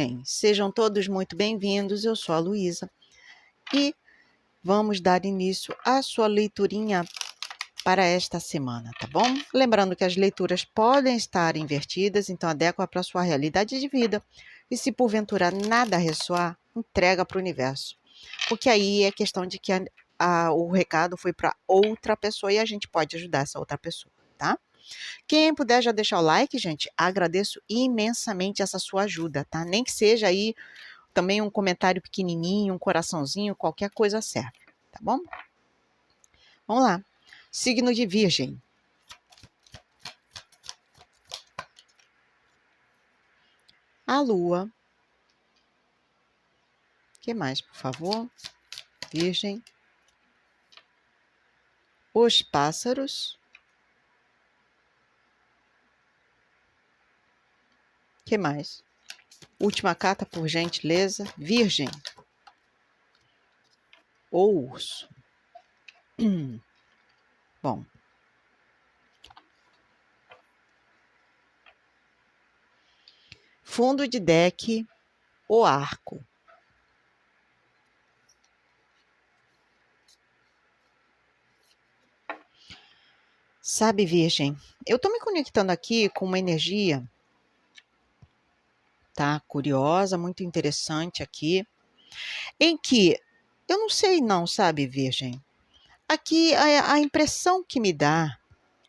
Virgem, sejam todos muito bem-vindos, eu sou a Luísa e vamos dar início à sua leiturinha para esta semana, tá bom? Lembrando que as leituras podem estar invertidas, então adequa para a sua realidade de vida e se porventura nada ressoar, entrega para o universo, porque aí é questão de que o recado foi para outra pessoa e a gente pode ajudar essa outra pessoa, tá? Quem puder já deixar o like, gente, agradeço imensamente essa sua ajuda, tá? Nem que seja aí também um comentário pequenininho, um coraçãozinho, qualquer coisa serve, tá bom? Vamos lá. Signo de Virgem. A Lua. O que mais, por favor? Virgem. Os pássaros. O que mais? Última carta, por gentileza. Virgem. O urso. Bom. Fundo de deck. O arco. Sabe, Virgem, eu tô me conectando aqui com uma energia, tá? Curiosa, muito interessante aqui, em que, eu não sei não, sabe, Virgem? Aqui, a impressão que me dá,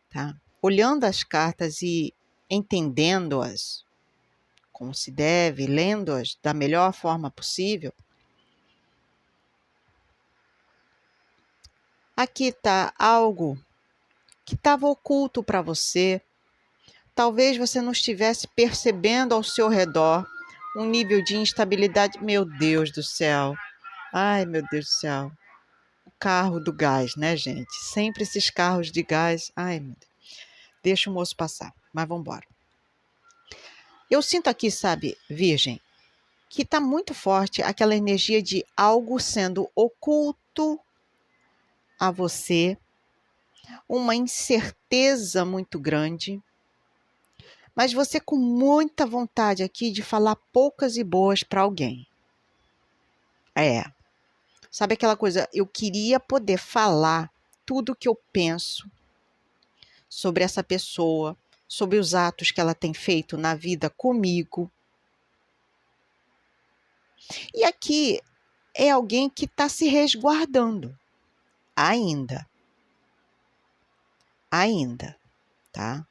tá? Olhando as cartas e entendendo-as como se deve, lendo-as da melhor forma possível, aqui tá algo que estava oculto para você. Talvez você não estivesse percebendo ao seu redor um nível de instabilidade. Meu Deus do céu. Ai, meu Deus do céu. O carro do gás, né, gente? Sempre esses carros de gás. Ai, meu Deus. Deixa o moço passar, mas vamos embora. Eu sinto aqui, sabe, Virgem, que está muito forte aquela energia de algo sendo oculto a você, uma incerteza muito grande, mas você com muita vontade aqui de falar poucas e boas para alguém. Sabe aquela coisa, eu queria poder falar tudo o que eu penso sobre essa pessoa, sobre os atos que ela tem feito na vida comigo. E aqui é alguém que está se resguardando, ainda, tá?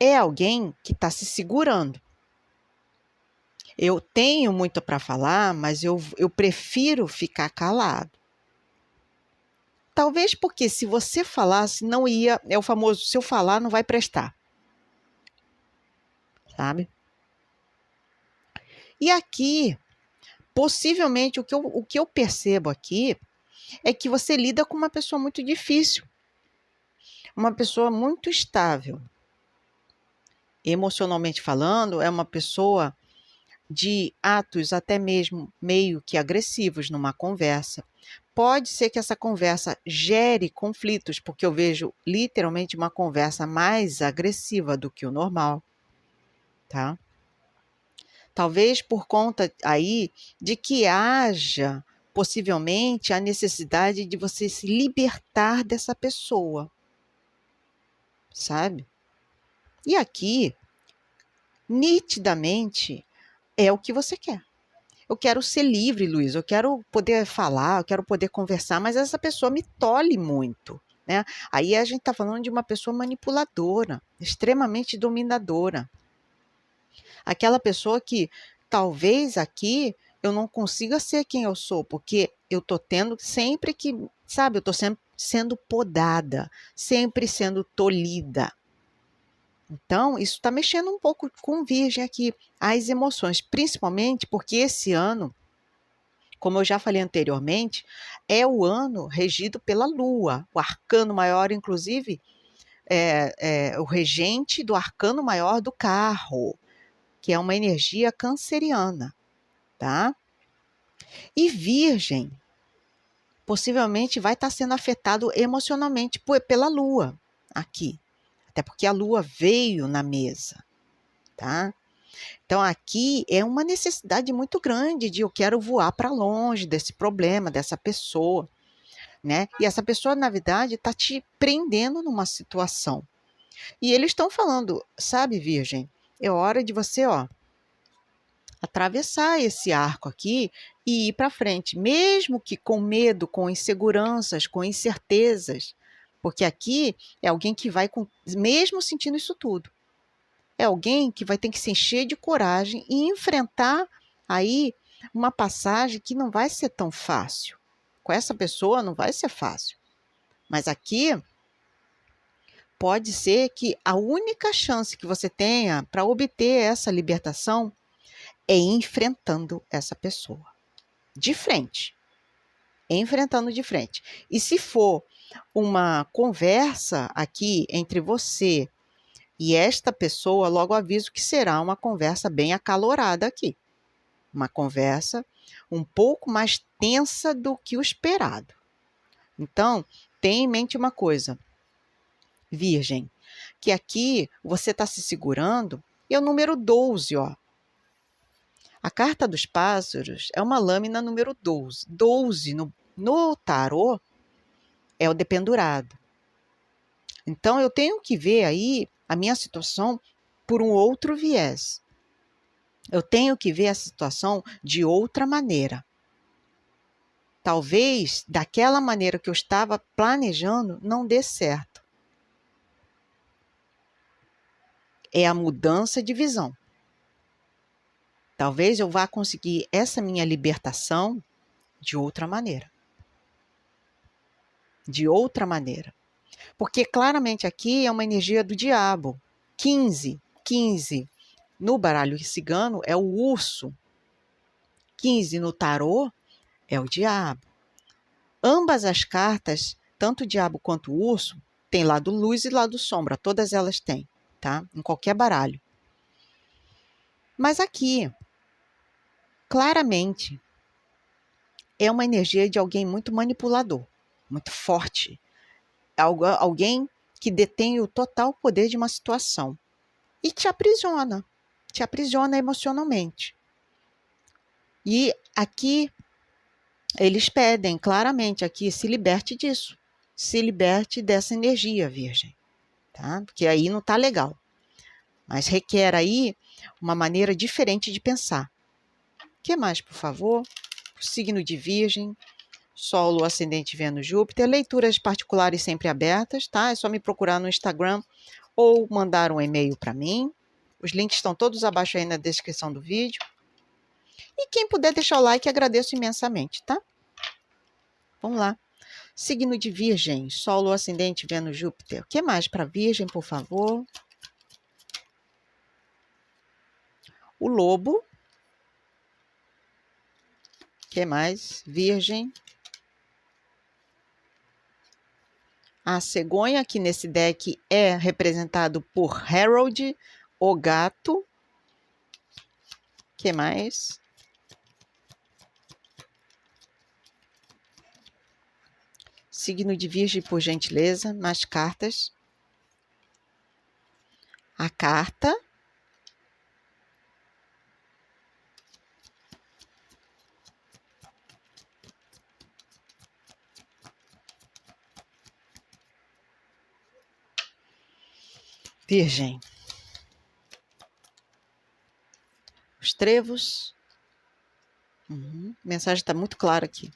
É alguém que está se segurando. Eu tenho muito para falar, mas eu prefiro ficar calado. Talvez porque se você falasse, não ia... É o famoso, se eu falar, não vai prestar. Sabe? E aqui, possivelmente, o que eu percebo aqui é que você lida com uma pessoa muito difícil. Uma pessoa muito estável. Emocionalmente falando, é uma pessoa de atos até mesmo meio que agressivos numa conversa. Pode ser que essa conversa gere conflitos, porque eu vejo literalmente uma conversa mais agressiva do que o normal, tá? Talvez por conta aí de que haja possivelmente a necessidade de você se libertar dessa pessoa, sabe? E aqui, nitidamente, é o que você quer. Eu quero ser livre, Luiz, eu quero poder falar, eu quero poder conversar, mas essa pessoa me tolhe muito, né? Aí a gente está falando de uma pessoa manipuladora, extremamente dominadora. Aquela pessoa que talvez aqui eu não consiga ser quem eu sou, porque eu estou tendo sempre que, sabe, eu estou sempre sendo podada, sempre sendo tolhida. Então, isso está mexendo um pouco com Virgem aqui, as emoções, principalmente porque esse ano, como eu já falei anteriormente, é o ano regido pela Lua, o arcano maior, inclusive, é o regente do arcano maior do carro, que é uma energia canceriana, tá? E Virgem, possivelmente, vai estar sendo afetado emocionalmente pela Lua aqui, até porque a Lua veio na mesa, tá? Então, aqui é uma necessidade muito grande de eu quero voar para longe desse problema, dessa pessoa, né? E essa pessoa, na verdade, está te prendendo numa situação. E eles estão falando, sabe, Virgem, é hora de você, ó, atravessar esse arco aqui e ir para frente, mesmo que com medo, com inseguranças, com incertezas, porque aqui é alguém que vai, mesmo sentindo isso tudo, é alguém que vai ter que se encher de coragem e enfrentar aí uma passagem que não vai ser tão fácil. Com essa pessoa não vai ser fácil. Mas aqui pode ser que a única chance que você tenha para obter essa libertação é enfrentando essa pessoa. De frente. Enfrentando de frente. E se for uma conversa aqui entre você e esta pessoa, logo aviso que será uma conversa bem acalorada aqui. Uma conversa um pouco mais tensa do que o esperado. Então, tenha em mente uma coisa, Virgem, que aqui você está se segurando, é o número 12, ó. A carta dos pássaros é uma lâmina número 12. 12 no tarô é o dependurado. Então, eu tenho que ver aí a minha situação por um outro viés. Eu tenho que ver a situação de outra maneira. Talvez daquela maneira que eu estava planejando não dê certo. É a mudança de visão. Talvez eu vá conseguir essa minha libertação de outra maneira. De outra maneira. Porque claramente aqui é uma energia do diabo. 15 no baralho cigano é o urso. 15 no tarô é o diabo. Ambas as cartas, tanto o diabo quanto o urso, tem lado luz e lado sombra. Todas elas têm, tá? Em qualquer baralho. Mas aqui, claramente, é uma energia de alguém muito manipulador, muito forte. Alguém que detém o total poder de uma situação e te aprisiona emocionalmente. E aqui eles pedem claramente aqui, se liberte disso, se liberte dessa energia, Virgem, tá? Porque aí não tá legal, mas requer aí uma maneira diferente de pensar. O que mais, por favor? O signo de Virgem, Sol, Lua, Ascendente, Vênus, Júpiter, leituras particulares sempre abertas, tá? É só me procurar no Instagram ou mandar um e-mail para mim. Os links estão todos abaixo aí na descrição do vídeo. E quem puder deixar o like, agradeço imensamente, tá? Vamos lá. Signo de Virgem, Sol, Lua, Ascendente, Vênus, Júpiter. O que mais para Virgem, por favor? O Lobo. O que mais? Virgem. A cegonha, aqui nesse deck, é representado por Harold, o gato. O que mais? Signo de Virgem, por gentileza, mais cartas. A carta. Virgem. Os trevos. A mensagem está muito clara aqui.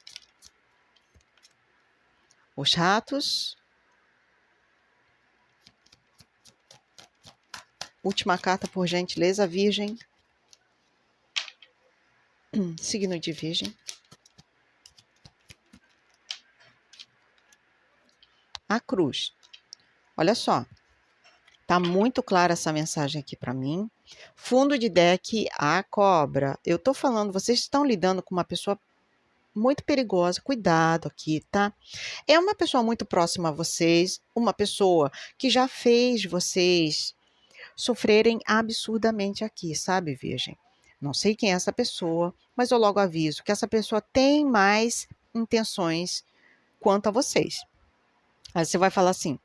Os ratos. Última carta, por gentileza, Virgem. Signo de Virgem. A cruz. Olha só. Tá muito clara essa mensagem aqui para mim. Fundo de deck, a cobra. Eu tô falando, vocês estão lidando com uma pessoa muito perigosa. Cuidado aqui, tá? É uma pessoa muito próxima a vocês, uma pessoa que já fez vocês sofrerem absurdamente aqui, sabe, Virgem? Não sei quem é essa pessoa, mas eu logo aviso que essa pessoa tem mais intenções quanto a vocês. Aí você vai falar assim: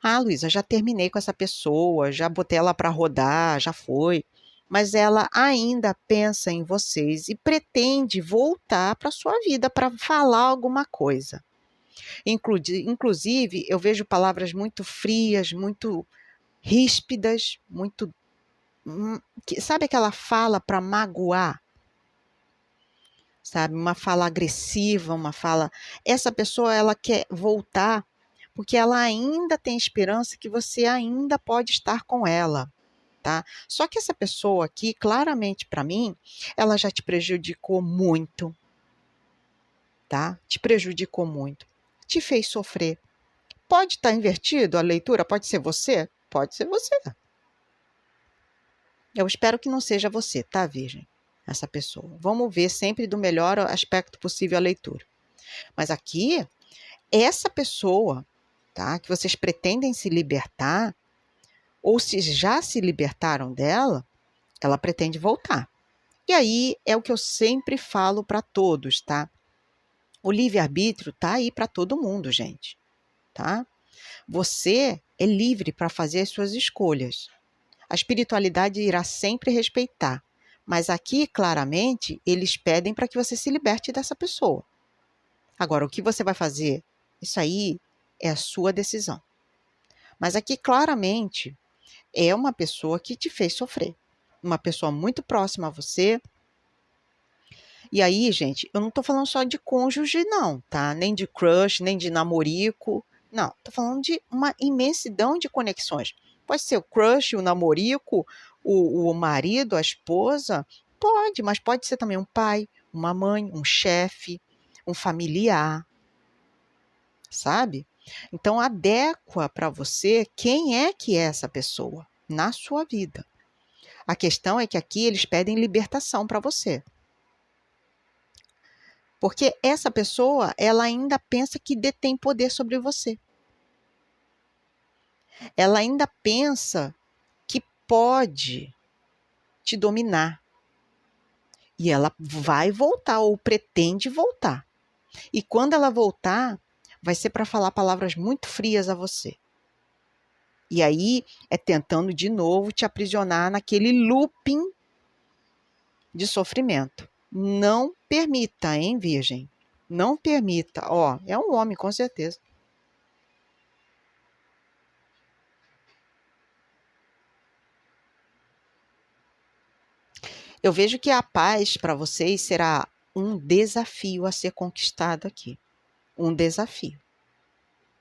ah, Luísa, já terminei com essa pessoa, já botei ela para rodar, já foi. mas ela ainda pensa em vocês e pretende voltar para sua vida para falar alguma coisa. Inclusive, eu vejo palavras muito frias, muito ríspidas, muito. Sabe aquela fala para magoar? Sabe? Uma fala agressiva, uma fala. Essa pessoa, ela quer voltar porque ela ainda tem esperança que você ainda pode estar com ela. Tá? Só que essa pessoa aqui, claramente para mim, ela já te prejudicou muito, tá? Te prejudicou muito, te fez sofrer. Pode estar invertido a leitura, pode ser você? Pode ser você. Eu espero que não seja você, tá, Virgem? Essa pessoa. Vamos ver sempre do melhor aspecto possível a leitura. Mas aqui, essa pessoa, tá, que vocês pretendem se libertar, ou se já se libertaram dela, ela pretende voltar. E aí é o que eu sempre falo para todos, tá? O livre-arbítrio tá aí para todo mundo, gente, tá? Você é livre para fazer as suas escolhas. A espiritualidade irá sempre respeitar, mas aqui, claramente, eles pedem para que você se liberte dessa pessoa. Agora, o que você vai fazer? Isso aí é a sua decisão. Mas aqui, claramente, é uma pessoa que te fez sofrer. Uma pessoa muito próxima a você. E aí, gente, eu não tô falando só de cônjuge, não, tá? Nem de crush, nem de namorico. Não, tô falando de uma imensidão de conexões. Pode ser o crush, o namorico, o marido, a esposa. Pode, mas pode ser também um pai, uma mãe, um chefe, um familiar, sabe? Então, adequa para você quem é que é essa pessoa na sua vida. A questão é que aqui eles pedem libertação para você. Porque essa pessoa, ela ainda pensa que detém poder sobre você. Ela ainda pensa que pode te dominar. E ela vai voltar ou pretende voltar. E quando ela voltar, vai ser para falar palavras muito frias a você. E aí é tentando de novo te aprisionar naquele looping de sofrimento. Não permita, hein, Virgem? Não permita. Ó, é um homem, com certeza. Eu vejo que a paz para vocês será um desafio a ser conquistado aqui. Um desafio,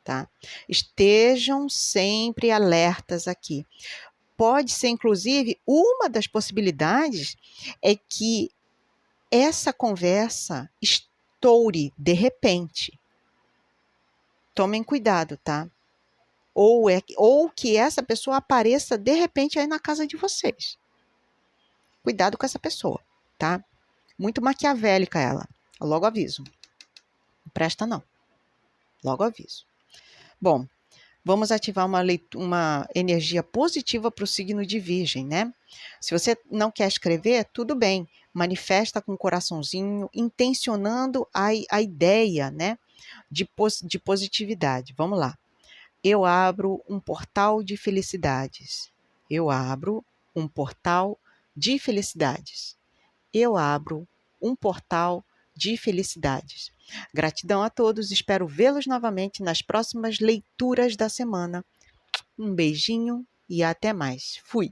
tá? Estejam sempre alertas aqui. Pode ser, inclusive, uma das possibilidades é que essa conversa estoure de repente. Tomem cuidado, tá? Ou que essa pessoa apareça de repente aí na casa de vocês. Cuidado com essa pessoa, tá? Muito maquiavélica ela. Eu logo aviso. Não presta não. Logo aviso. Bom, vamos ativar uma energia positiva para o signo de Virgem, né? Se você não quer escrever, tudo bem. Manifesta com o coraçãozinho, intencionando a ideia, né? De positividade. Vamos lá. Eu abro um portal de felicidades. Eu abro um portal de felicidades. Eu abro um portal de felicidades. Gratidão a todos, espero vê-los novamente nas próximas leituras da semana. Um beijinho e até mais. Fui!